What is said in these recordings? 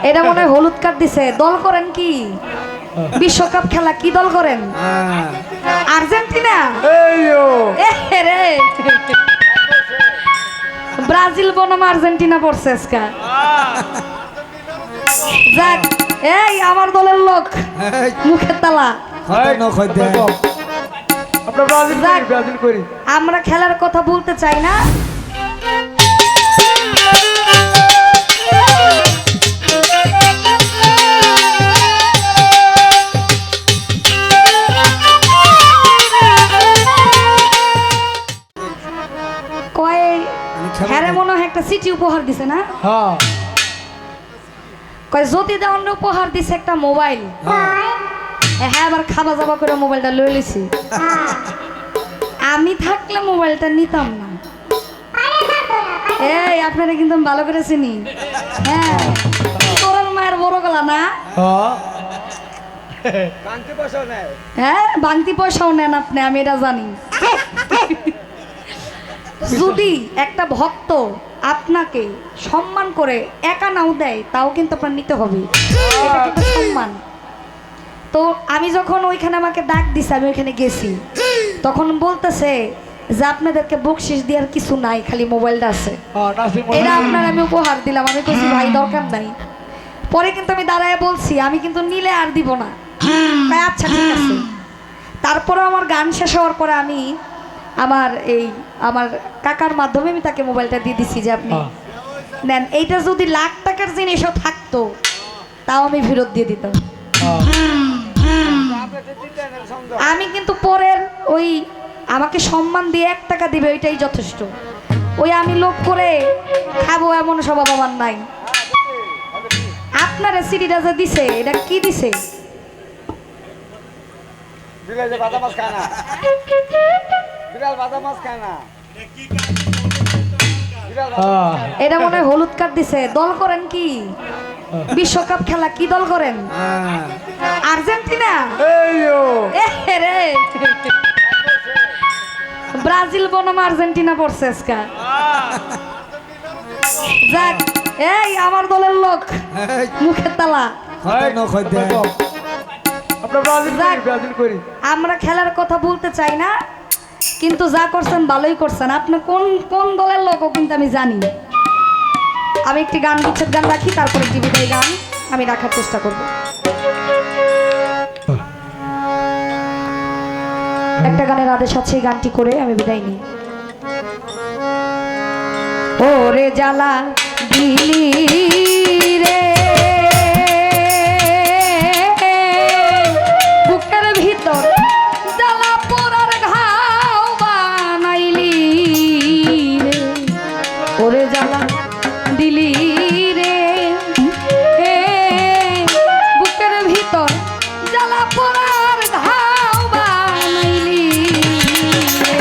এটা মনে হয় হলুদ কার্ড দিছে। দল করেন কি? বিশ্বকাপ খেলা কি দল করেন? আর্জেন্টিনা। রে ব্রাজিল বনাম আর্জেন্টিনা পড়ছে আজকে। যাক, এই আমার দলের লোক মুখের তালা। আমরা খেলার কথা বলতে চাই না। হ্যাঁ মনে হয় একটা সিটি উপহার দিছে না? কয় জ্যোতি দেওয়ান উপহার দিছে একটা মোবাইল। হ্যাঁ আবার খাওয়া দাওয়া করে মোবাইলটা লয়ে লিছি। আমি থাকলে মোবাইলটা নিতাম না। এই আপনারা কিন্তু ভালো করে চিনি। হ্যাঁ তোরার মায়ের বড় গলা না? হ্যাঁ বাংতি পয়সাও নেন আপনি, আমি এটা জানি। যদি একটা ভক্ত আপনাকে সম্মান করে একা নাও দেয় তাও কিন্তু আপনার নিতে হবে, এটা কিন্তু সম্মান। তো আমি যখন ওইখানে আমাকে ডাক দিছে, আমি ওইখানে গেছি, তখন বলতেছে যে আপনাদেরকে বকশিস দেওয়ার কিছু নাই, খালি মোবাইলটা আছে, এটা আপনার আমি উপহার দিলাম। আমি বলছি ভাই দরকার নাই। পরে কিন্তু আমি দাঁড়ায় বলছি আমি কিন্তু নিলে আর দিব না। আচ্ছা ঠিক আছে। তারপরে আমার গান শেষ হওয়ার পরে আমি আমার কাকার মাধ্যমে আমি তাকে মোবাইলটা দিয়ে দিছি যে আপনি নেন। এইটা যদি লাখ টাকার জিনিসও থাকতো তাও আমি ফেরত দিয়ে দিতাম। আমি কিন্তু পরের ওই আমাকে সম্মান দিয়ে 1 টাকা দিবে ওইটাই যথেষ্ট। ওই আমি লোভ করে খাবো এমন স্বভাব আমার নাই। আপনারা সিডিটা যে দিছে এটা কি দিছে? এটা মনে হয় হলুদ কার্ড দিছে। দল করেন কি? বিশ্বকাপ খেলা কি দল করেন? আর্জেন্টিনা। রে ব্রাজিল বনাম আর্জেন্টিনা পড়ছে আজকে। যাক, এই আমার দলের লোক মুখের তালা। আমরা খেলার কথা বলতে চাই না, কিন্তু যা করছেন ভালোই করছেন। আপনি কোন কোন দলের লোক কিন্তু আমি জানি। আমি একটি গান গুচ্ছের গান রাখি, তারপরে একটি বিদায় গান আমি রাখার চেষ্টা করব। একটা গানের আদেশ আছে, এই গানটি করে আমি বিদায় নিই। ওরে জ্বালা দিলি রে বুকের ভিতর, জ্বালা পোড়ার ঘাও বানাইলি রে। ওরে জ্বালা দিলি রে বুকের ভিতর, জ্বালা পোড়ার ঘাও বানাইলি রে।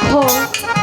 দেখো